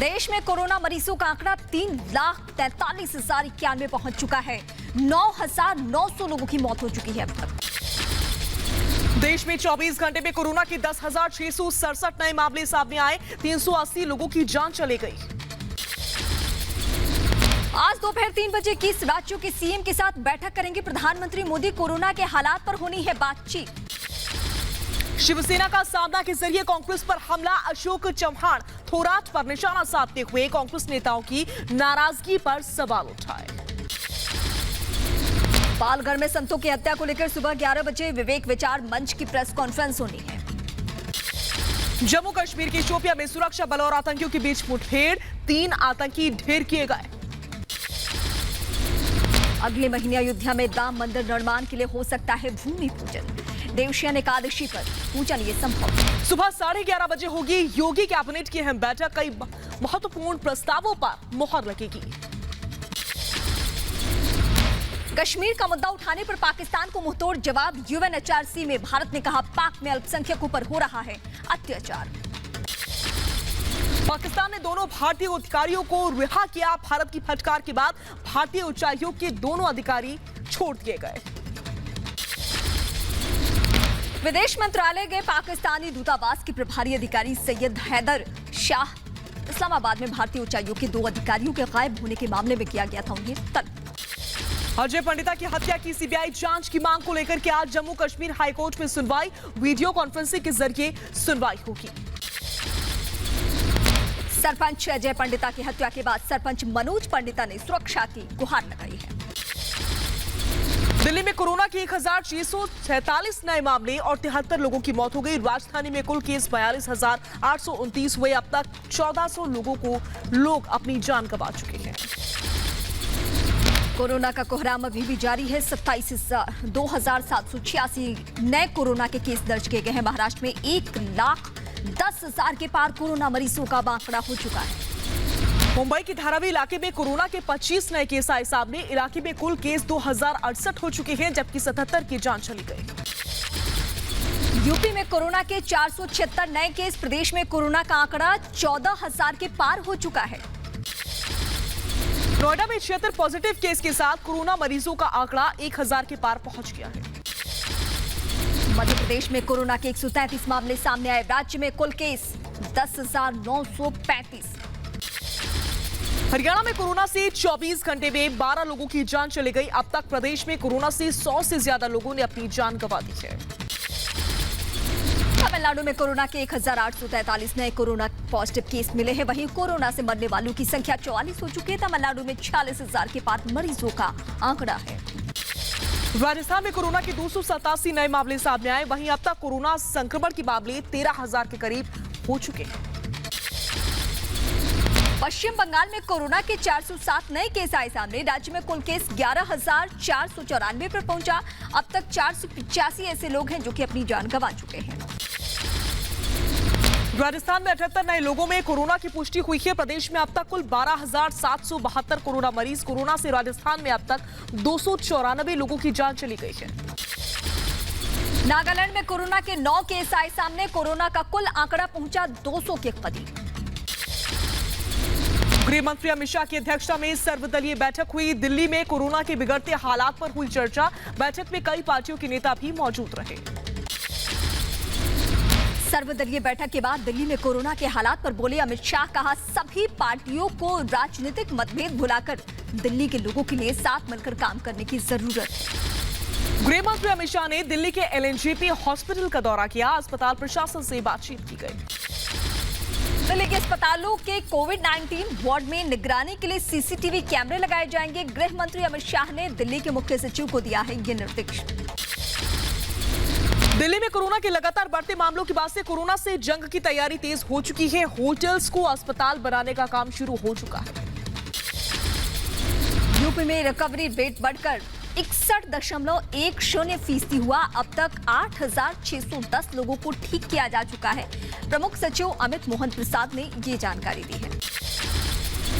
देश में कोरोना मरीजों का आंकड़ा 3,43,091 पहुंच चुका है। 9,900 लोगों की मौत हो चुकी है अब तक। देश में 24 घंटे में कोरोना के 10,667 नए मामले सामने आए। 380 लोगों की जान चली गई। आज दोपहर 3 बजे 21 राज्यों के सीएम के साथ बैठक करेंगे प्रधानमंत्री मोदी। कोरोना के हालात पर होनी है बातचीत। शिवसेना का सामना के जरिए कांग्रेस पर हमला। अशोक चव्हाण थोराट पर निशाना साधते हुए कांग्रेस नेताओं की नाराजगी पर सवाल उठाए। पालगढ़ में संतों की हत्या को लेकर सुबह 11 बजे विवेक विचार मंच की प्रेस कॉन्फ्रेंस होनी है। जम्मू कश्मीर के शोपियां में सुरक्षा बलों और आतंकियों के बीच मुठभेड़। 3 आतंकी ढेर किए गए। अगले महीने अयोध्या में राम मंदिर निर्माण के लिए हो सकता है भूमि पूजन। देवशयन एकादशी पर पूजन ये संभव। सुबह 11:30 बजे होगी योगी कैबिनेट की अहम बैठक। कई महत्वपूर्ण प्रस्तावों पर मुहर लगेगी। कश्मीर का मुद्दा उठाने पर पाकिस्तान को मुंहतोड़ जवाब। यूएनएचआरसी में भारत ने कहा पाक में अल्पसंख्यकों पर हो रहा है अत्याचार। पाकिस्तान ने दोनों भारतीय अधिकारियों को रिहा किया। भारत की फटकार के बाद भारतीय उच्चायोग के दोनों अधिकारी छोड़ दिए गए। विदेश मंत्रालय गए पाकिस्तानी दूतावास के प्रभारी अधिकारी सैयद हैदर शाह इस्लामाबाद में भारतीय उच्चायोग के 2 अधिकारियों के गायब होने के मामले में किया गया था उन्हें तलब। अजय पंडिता की हत्या की सीबीआई जांच की मांग को लेकर के आज जम्मू कश्मीर हाईकोर्ट में सुनवाई। वीडियो कॉन्फ्रेंसिंग के जरिए सुनवाई होगी। सरपंच अजय पंडिता की हत्या के बाद सरपंच मनोज पंडिता ने सुरक्षा की गुहार लगाई है। दिल्ली में कोरोना के 1,646 नए मामले और 73 लोगों की मौत हो गई। राजधानी में कुल केस 42,829 हुए। अब तक 1,400 लोग अपनी जान गंवा चुके हैं। कोरोना का कोहराम अभी भी जारी है। 2,786 नए कोरोना के केस दर्ज किए गए हैं। महाराष्ट्र में 1,10,000 के पार कोरोना मरीजों का आंकड़ा हो चुका है। मुंबई के धारावी इलाके में कोरोना के 25 नए केस आए सामने। इलाके में कुल केस 2,068 हो चुके हैं, जबकि 77 की जान चली गई। यूपी में कोरोना के 476 नए केस। प्रदेश में कोरोना का आंकड़ा 14,000 के पार हो चुका है। नोएडा में 76 पॉजिटिव केस के साथ कोरोना मरीजों का आंकड़ा 1,000 के पार पहुंच गया है। मध्य प्रदेश में कोरोना के 133 मामले सामने आए। राज्य में कुल केस 10,935। हरियाणा में कोरोना से 24 घंटे में 12 लोगों की जान चली गई। अब तक प्रदेश में कोरोना से 100 से ज्यादा लोगों ने अपनी जान गंवा दी है। तमिलनाडु में कोरोना के 1,843 नए कोरोना पॉजिटिव केस मिले हैं। वहीं कोरोना से मरने वालों की संख्या 44 हो चुकी है। तमिलनाडु में 46,000 के पार मरीजों का आंकड़ा है। राजस्थान में कोरोना के 287 नए मामले सामने आए। वहीं अब तक कोरोना संक्रमण के मामले 13,000 के करीब हो चुके हैं। पश्चिम बंगाल में कोरोना के 407 नए केस आए सामने। राज्य में कुल केस 11,494 पर पहुंचा। अब तक 485 ऐसे लोग हैं जो कि अपनी जान गंवा चुके हैं। राजस्थान में 78 नए लोगों में कोरोना की पुष्टि हुई है। प्रदेश में अब तक कुल 12,772 कोरोना मरीज। कोरोना से राजस्थान में अब तक 294 लोगों की जान चली गई है। नागालैंड में कोरोना के 9 केस आए सामने। कोरोना का कुल आंकड़ा पहुंचा 200 के करीब। गृह मंत्री अमित शाह की अध्यक्षता में सर्वदलीय बैठक हुई। दिल्ली में कोरोना के बिगड़ते हालात पर हुई चर्चा। बैठक में कई पार्टियों के नेता भी मौजूद रहे। सर्वदलीय बैठक के बाद दिल्ली में कोरोना के हालात पर बोले अमित शाह। कहा सभी पार्टियों को राजनीतिक मतभेद भुलाकर दिल्ली के लोगों के लिए साथ मिलकर काम करने की जरूरत है। गृह मंत्री अमित शाह ने दिल्ली के एलएनजेपी हॉस्पिटल का दौरा किया। अस्पताल प्रशासन से बातचीत की गई। दिल्ली के अस्पतालों के कोविड-19 वार्ड में निगरानी के लिए सीसीटीवी कैमरे लगाए जाएंगे। गृह मंत्री अमित शाह ने दिल्ली के मुख्य सचिव को दिया है ये निर्देश। दिल्ली में कोरोना के लगातार बढ़ते मामलों की बात से कोरोना से जंग की तैयारी तेज हो चुकी है। होटल्स को अस्पताल बनाने का काम शुरू हो चुका है। यूपी में रिकवरी रेट बढ़कर 61.10% हुआ। अब तक 8,610 लोगों को ठीक किया जा चुका है। प्रमुख सचिव अमित मोहन प्रसाद ने ये जानकारी दी है।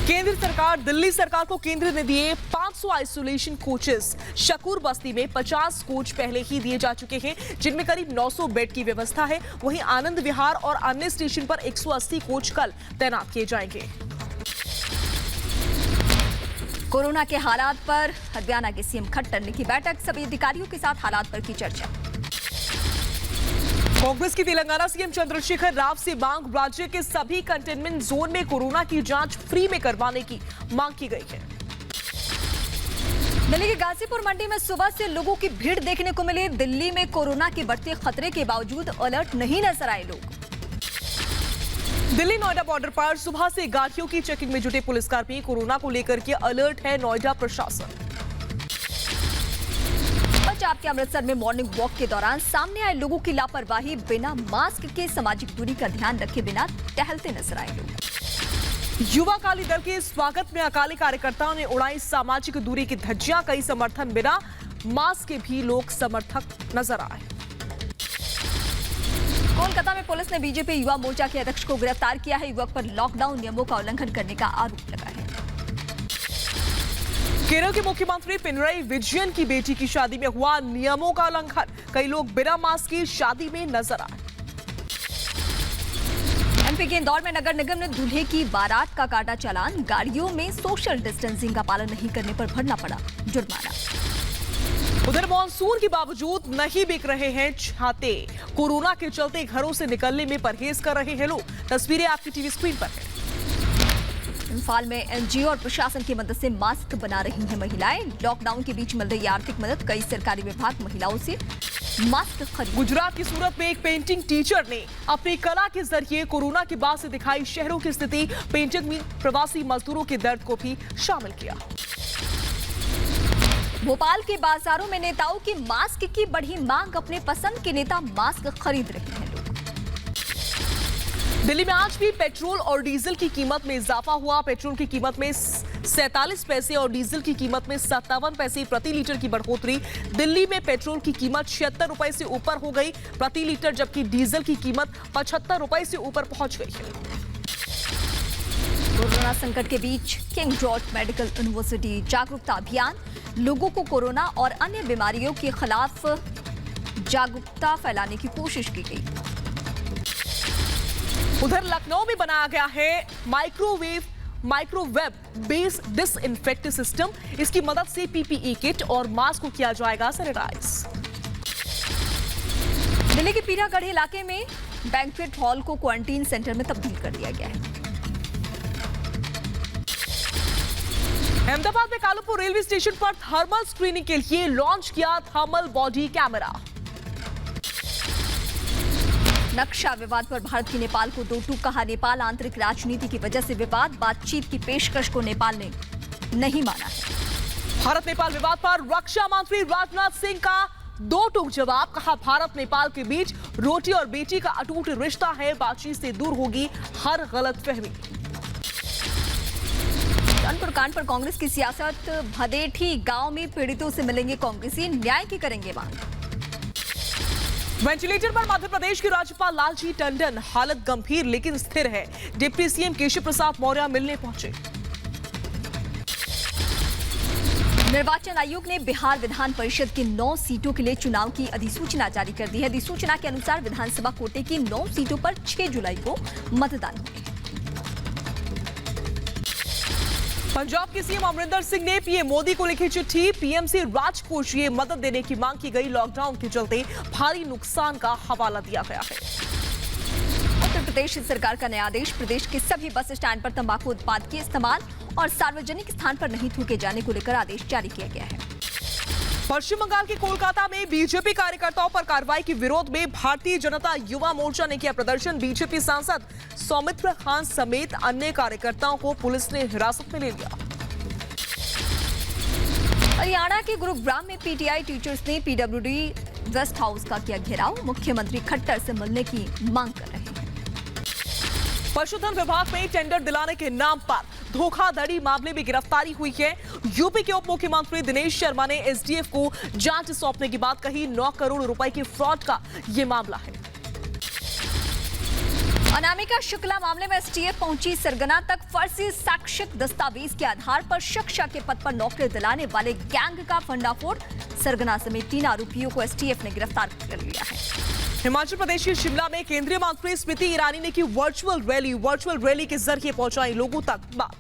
केंद्र सरकार दिल्ली सरकार को केंद्र ने दिए 500 आइसोलेशन कोचेस। शकूर बस्ती में 50 कोच पहले ही दिए जा चुके हैं, जिनमें करीब 900 बेड की व्यवस्था है। वहीं आनंद विहार और अन्य स्टेशन पर 180 कोच कल तैनात किए जाएंगे। कोरोना के हालात पर हरियाणा के सीएम खट्टर ने की बैठक, सभी अधिकारियों के साथ हालात पर की चर्चा। कांग्रेस की तेलंगाना सीएम चंद्रशेखर राव से मांग, राज्य के सभी कंटेनमेंट जोन में कोरोना की जांच फ्री में करवाने की मांग की गई है। दिल्ली के गाजीपुर मंडी में सुबह से लोगों की भीड़ देखने को मिली। दिल्ली में कोरोना के बढ़ते खतरे के बावजूद अलर्ट नहीं नजर आए लोग। दिल्ली नोएडा बॉर्डर पर सुबह से गाड़ियों की चेकिंग में जुटे पुलिसकर्मी, कोरोना को लेकर के अलर्ट है नोएडा प्रशासन। पंजाब के अमृतसर में मॉर्निंग वॉक के दौरान सामने आए लोगों की लापरवाही, बिना मास्क के सामाजिक दूरी का ध्यान रखे बिना टहलते नजर आए लोग। युवा अकाली दल के स्वागत में अकाली कार्यकर्ताओं ने उड़ाई सामाजिक दूरी की धज्जियां, कई समर्थन बिना मास्क के भी लोग समर्थक नजर आए। कोलकाता में पुलिस ने बीजेपी युवा मोर्चा के अध्यक्ष को गिरफ्तार किया है। युवक पर लॉकडाउन नियमों का उल्लंघन करने का आरोप लगा है। केरल के मुख्यमंत्री पिनराई विजयन की बेटी की शादी में हुआ नियमों का उल्लंघन, कई लोग बिना मास्क की शादी में नजर आए। एमपी के इंदौर में नगर निगम ने दूल्हे की बारात का काटा चालान, गाड़ियों में सोशल डिस्टेंसिंग का पालन नहीं करने पर भरना पड़ा जुर्माना। उधर मानसून के बावजूद नहीं बिक रहे हैं छाते, कोरोना के चलते घरों से निकलने में परहेज कर रहे हैं लोग। तस्वीरें आपकी टीवी स्क्रीन पर हैं। इंफाल में एनजीओ और प्रशासन की मदद से मास्क बना रही हैं महिलाएं। लॉकडाउन के बीच मिल रही आर्थिक मदद, कई सरकारी विभाग महिलाओं से मास्क खरीद। गुजरात की सूरत में एक पेंटिंग टीचर ने अपनी कला के जरिए कोरोना के बाद से दिखाई शहरों की स्थिति, पेंटिंग में प्रवासी मजदूरों के दर्द को भी शामिल किया। भोपाल के बाजारों में नेताओं की मास्क की बढ़ी मांग, अपने पसंद के नेता मास्क खरीद रहे हैं लोग। दिल्ली में आज भी पेट्रोल और डीजल की कीमत में इजाफा हुआ। पेट्रोल की कीमत में 47 पैसे और डीजल की कीमत में 57 पैसे प्रति लीटर की बढ़ोतरी। दिल्ली में पेट्रोल की कीमत 76 रुपए से ऊपर हो गई प्रति लीटर, जबकि डीजल की कीमत 75 रुपए से ऊपर पहुंच गई है। कोरोना संकट के बीच किंग जॉर्ज मेडिकल यूनिवर्सिटी जागरूकता अभियान, लोगों को कोरोना और अन्य बीमारियों के खिलाफ जागरूकता फैलाने की कोशिश की गई। उधर लखनऊ में बनाया गया है माइक्रोवेव बेस्ड डिसइंफेक्ट सिस्टम। इसकी मदद से पीपीई किट और मास्क को किया जाएगा सैनिटाइज। दिल्ली के पीरागढ़ इलाके में बैंक्वेट हॉल को क्वारंटीन सेंटर में तब्दील कर दिया गया है। अहमदाबाद में कालूपुर रेलवे स्टेशन पर थर्मल स्क्रीनिंग के लिए लॉन्च किया थर्मल बॉडी कैमरा। नक्शा विवाद पर भारत की नेपाल को दो टूक कहा, नेपाल आंतरिक राजनीति की वजह से विवाद, बातचीत की पेशकश को नेपाल ने नहीं माना है। भारत नेपाल विवाद पर रक्षा मंत्री राजनाथ सिंह का दो टूक जवाब, कहा भारत नेपाल के बीच रोटी और बेटी का अटूट रिश्ता है, बातचीत से दूर होगी हर गलतफहमी। कानपुर कांड पर कांग्रेस की सियासत, भदेठी गांव में पीड़ितों से मिलेंगे कांग्रेसी, न्याय की करेंगे मांग। वेंटिलेटर पर मध्य प्रदेश के राज्यपाल लालजी टंडन, हालत गंभीर लेकिन स्थिर है। डिप्टी सीएम केशव प्रसाद मौर्य मिलने पहुंचे। निर्वाचन आयोग ने बिहार विधान परिषद की 9 सीटों के लिए चुनाव की अधिसूचना जारी कर दी है। अधिसूचना के अनुसार विधानसभा कोटे की 9 सीटों पर 6 जुलाई को मतदान होगा। पंजाब के सीएम अमरिंदर सिंह ने पीएम मोदी को लिखी चिट्ठी, पीएम से राजकोषीय मदद देने की मांग की गई। लॉकडाउन के चलते भारी नुकसान का हवाला दिया गया है। उत्तर प्रदेश सरकार का नया आदेश, प्रदेश के सभी बस स्टैंड पर तंबाकू उत्पाद के इस्तेमाल और सार्वजनिक स्थान पर नहीं थूके जाने को लेकर आदेश जारी किया गया है। पश्चिम बंगाल के कोलकाता में बीजेपी कार्यकर्ताओं पर कार्रवाई के विरोध में भारतीय जनता युवा मोर्चा ने किया प्रदर्शन। बीजेपी सांसद सौमित्र खान समेत अन्य कार्यकर्ताओं को पुलिस ने हिरासत में ले लिया। हरियाणा के गुरुग्राम में पीटीआई टीचर्स ने पीडब्ल्यूडी गेस्ट हाउस का किया घेराव, मुख्यमंत्री खट्टर से मिलने की मांग कर रहे हैं। पशुधन विभाग में टेंडर दिलाने के नाम पर धोखाधड़ी मामले में गिरफ्तारी हुई है। यूपी के उप मुख्यमंत्री दिनेश शर्मा ने एसडीएफ को जांच सौंपने की बात कही। 9 करोड़ रुपए के फ्रॉड का ये मामला है। अनामिका शुक्ला मामले में एसटीएफ पहुंची सरगना तक। फर्जी शैक्षिक दस्तावेज के आधार पर शिक्षा के पद पर नौकरी दिलाने वाले गैंग का फंडाफोड़, सरगना समेत 3 आरोपियों को एसटीएफ ने गिरफ्तार कर लिया है। हिमाचल प्रदेश के शिमला में केंद्रीय मंत्री स्मृति ईरानी ने की वर्चुअल रैली के जरिए पहुंचाई लोगों तक बात।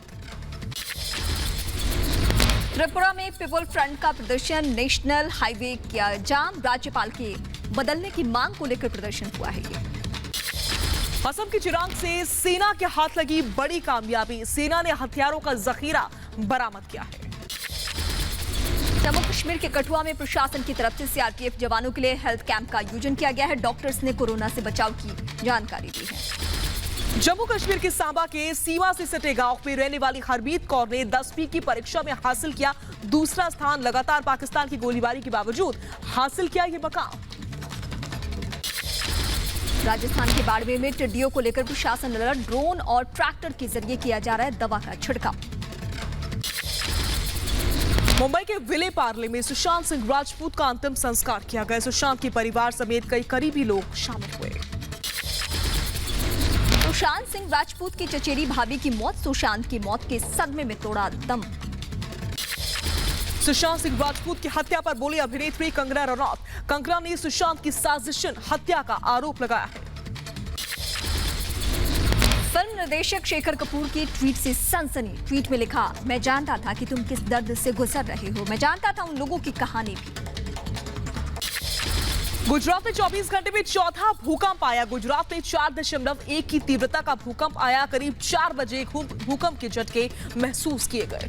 त्रिपुरा में पीपल फ्रंट का प्रदर्शन, नेशनल हाईवे किया जाम, राज्यपाल के बदलने की मांग को लेकर प्रदर्शन हुआ है। ये असम की चिरांग से सेना के हाथ लगी बड़ी कामयाबी, सेना ने हथियारों का जखीरा बरामद किया है। जम्मू कश्मीर के कठुआ में प्रशासन की तरफ से सीआरपीएफ जवानों के लिए हेल्थ कैंप का आयोजन किया गया है। डॉक्टर्स ने कोरोना से बचाव की जानकारी दी है। जम्मू कश्मीर के सांबा के सीमा से सटे गांव में रहने वाली हरमीत कौर ने 10वीं की परीक्षा में हासिल किया दूसरा स्थान। लगातार पाकिस्तान की गोलीबारी के बावजूद हासिल किया ये मकाम। राजस्थान के बाड़मेर में टिड्डियों को लेकर प्रशासन अलर्ट, ड्रोन और ट्रैक्टर के जरिए किया जा रहा है दवा का छिड़काव। मुंबई के विले पार्ले में सुशांत सिंह राजपूत का अंतिम संस्कार किया गया। सुशांत के परिवार समेत कई करीबी लोग शामिल हुए। सुशांत सिंह राजपूत की चचेरी भाभी की मौत, सुशांत की मौत के सदमे में तोड़ा दम। सुशांत सिंह राजपूत की हत्या पर बोली अभिनेत्री कंगना रनौत। कंगना ने सुशांत की साजिशन हत्या का आरोप लगाया है। फिल्म निर्देशक शेखर कपूर की ट्वीट से सनसनी। ट्वीट में लिखा, मैं जानता था कि तुम किस दर्द से गुजर रहे हो, मैं जानता था उन लोगों की कहानी भी। गुजरात में 24 घंटे में चौथा भूकंप आया। गुजरात में 4.1 की तीव्रता का भूकंप आया। करीब 4 बजे भूकंप के झटके महसूस किए गए।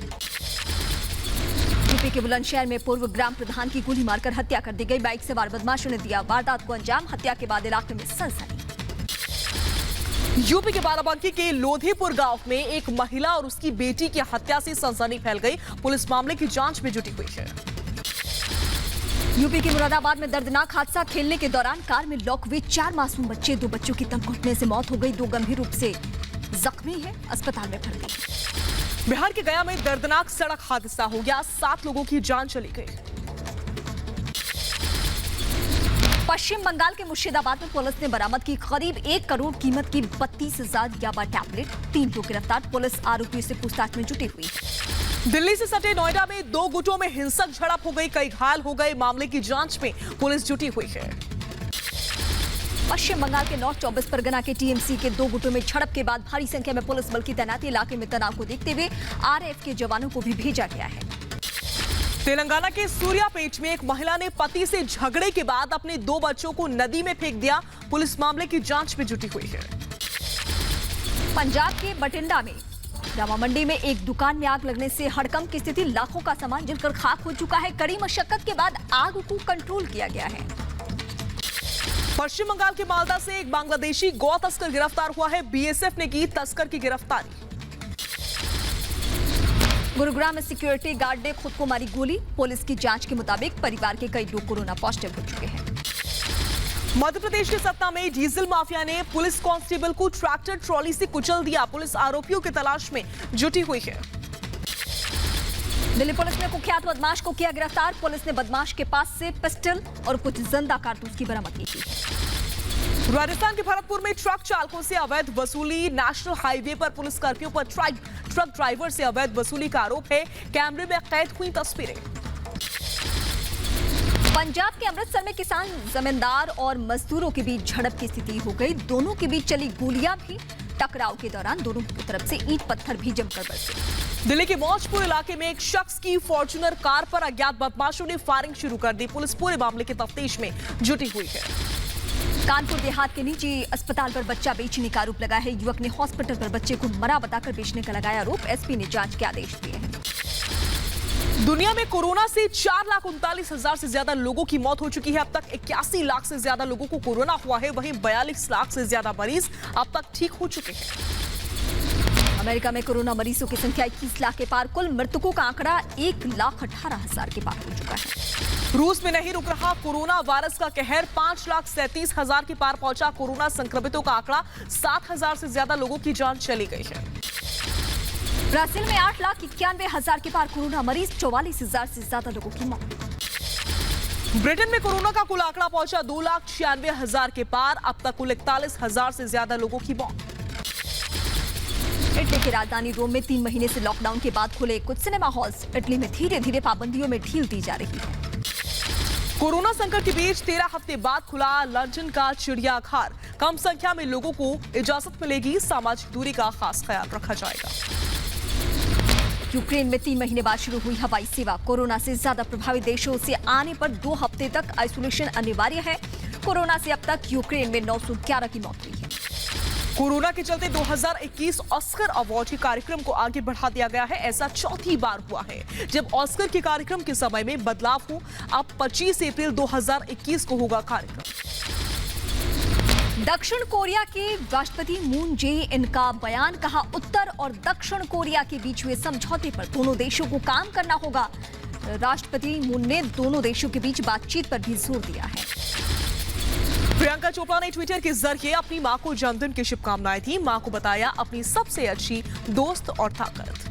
यूपी के बुलंदशहर में पूर्व ग्राम प्रधान की गोली मारकर हत्या कर दी गई। बाइक सवार बदमाशों ने दिया वारदात को अंजाम। हत्या के बाद इलाके में सनसनी। यूपी के बाराबंकी के लोधीपुर गांव में एक महिला और उसकी बेटी की हत्या से सनसनी फैल गई। पुलिस मामले की जांच में जुटी हुई है। यूपी के मुरादाबाद में दर्दनाक हादसा, खेलने के दौरान कार में लॉक हुए 4 मासूम बच्चे। 2 बच्चों की दम घुटने से मौत हो गई, 2 गंभीर रूप से जख्मी है, अस्पताल में भर्ती। बिहार के गया में दर्दनाक सड़क हादसा हो गया, 7 लोगों की जान चली गई। पश्चिम बंगाल के मुर्शिदाबाद में पुलिस ने बरामद की करीब 1 करोड़ कीमत की 32,000 याबा टैबलेट। 3 लोग गिरफ्तार, पुलिस आरोपियों से पूछताछ में जुटी हुई। दिल्ली से सटे नोएडा में 2 गुटों में हिंसक झड़प हो गई, कई घायल हो गए। मामले की जांच में पुलिस जुटी हुई है। पश्चिम बंगाल के नॉर्थ 24 परगना के टीएमसी के 2 गुटों में झड़प के बाद भारी संख्या में पुलिस बल की तैनाती। इलाके में तनाव को देखते हुए आरएएफ के जवानों को भी भेजा गया है। तेलंगाना के सूर्यापेट में एक महिला ने पति से झगड़े के बाद अपने 2 बच्चों को नदी में फेंक दिया। पुलिस मामले की जांच में जुटी हुई है। पंजाब के बठिंडा में रामा मंडी में एक दुकान में आग लगने से हड़कंप की स्थिति, लाखों का सामान जलकर खाक हो चुका है। कड़ी मशक्कत के बाद आग को कंट्रोल किया गया है। पश्चिम बंगाल के मालदा से एक बांग्लादेशी गौ तस्कर गिरफ्तार हुआ है। बीएसएफ ने की तस्कर की गिरफ्तारी। गुरुग्राम में सिक्योरिटी गार्ड ने खुद को मारी गोली। पुलिस की जांच के मुताबिक परिवार के कई लोग कोरोना पॉजिटिव हो चुके हैं। मध्य प्रदेश के सतना में डीजल माफिया ने पुलिस कांस्टेबल को ट्रैक्टर ट्रॉली से कुचल दिया। पुलिस आरोपियों की तलाश में जुटी हुई है। दिल्ली पुलिस ने कुख्यात बदमाश को किया गिरफ्तार। पुलिस ने बदमाश के पास से पिस्टल और कुछ जिंदा कारतूस की बरामदगी की है। राजस्थान के भरतपुर में ट्रक चालकों से अवैध वसूली। नेशनल हाईवे पर पुलिस कर्मियों पर ट्रक ड्राइवर से अवैध वसूली का आरोप है। कैमरे में कैद हुई तस्वीरें। पंजाब के अमृतसर में किसान, जमींदार और मजदूरों के बीच झड़प की स्थिति हो गई। दोनों के बीच चली गोलियां भी। टकराव के दौरान दोनों की तरफ से ईंट पत्थर भी जमकर बरसे। दिल्ली के मौजपुर इलाके में एक शख्स की फॉर्च्यूनर कार पर अज्ञात बदमाशों ने फायरिंग शुरू कर दी। पुलिस पूरे मामले की तफ्तीश में जुटी हुई है। कानपुर देहात के निजी अस्पताल पर बच्चा बेचने का आरोप लगा है। युवक ने हॉस्पिटल पर बच्चे को मरा बताकर बेचने का लगाया आरोप। एसपी ने जांच के आदेश दिए हैं। दुनिया में कोरोना से 4,39,000 से ज्यादा लोगों की मौत हो चुकी है। अब तक 81 लाख से ज्यादा लोगों को कोरोना हुआ है। वहीं 42 लाख से ज्यादा मरीज अब तक ठीक हो चुके हैं। अमेरिका में कोरोना मरीजों की संख्या 21 लाख के पार। कुल मृतकों का आंकड़ा 1,18,000 के पार हो चुका है। रूस में नहीं रुक रहा कोरोना वायरस का कहर। 5,37,000 के पार पहुंचा कोरोना संक्रमितों का आंकड़ा। 7,000 से ज्यादा लोगों की जान चली गई है। ब्राजील में 8,91,000 के पार कोरोना मरीज। 44,000 से ज्यादा लोगों की मौत। ब्रिटेन में कोरोना का कुल आंकड़ा पहुंचा 2,96,000 के पार। अब तक कुल 41,000 से ज्यादा लोगों की मौत। इटली की राजधानी रोम में 3 महीने से लॉकडाउन के बाद खुले कुछ सिनेमा हॉल्स। इटली में धीरे धीरे पाबंदियों में ढील दी जा रही है। कोरोना संकट के बीच 13 हफ्ते बाद खुला लंदन का चिड़ियाघर। कम संख्या में लोगों को इजाजत मिलेगी। सामाजिक दूरी का खास ख्याल रखा जाएगा। यूक्रेन में 3 महीने बाद शुरू हुई हवाई सेवा। कोरोना से ज्यादा प्रभावित देशों से आने पर 2 हफ्ते तक आइसोलेशन अनिवार्य है। कोरोना से अब तक यूक्रेन में 911 की मौत हुई है। कोरोना के चलते 2021 ऑस्कर अवार्ड के कार्यक्रम को आगे बढ़ा दिया गया है। ऐसा चौथी बार हुआ है जब ऑस्कर के कार्यक्रम के समय में बदलाव हो। अब 25 अप्रैल 2021 को होगा कार्यक्रम। दक्षिण कोरिया के राष्ट्रपति मून जे-इन का बयान, कहा उत्तर और दक्षिण कोरिया के बीच हुए समझौते पर दोनों देशों को काम करना होगा। राष्ट्रपति मून ने दोनों देशों के बीच बातचीत पर भी जोर दिया है। प्रियंका चोपड़ा ने ट्विटर के जरिए अपनी मां को जन्मदिन की शुभकामनाएं दी। मां को बताया अपनी सबसे अच्छी दोस्त और ताकत।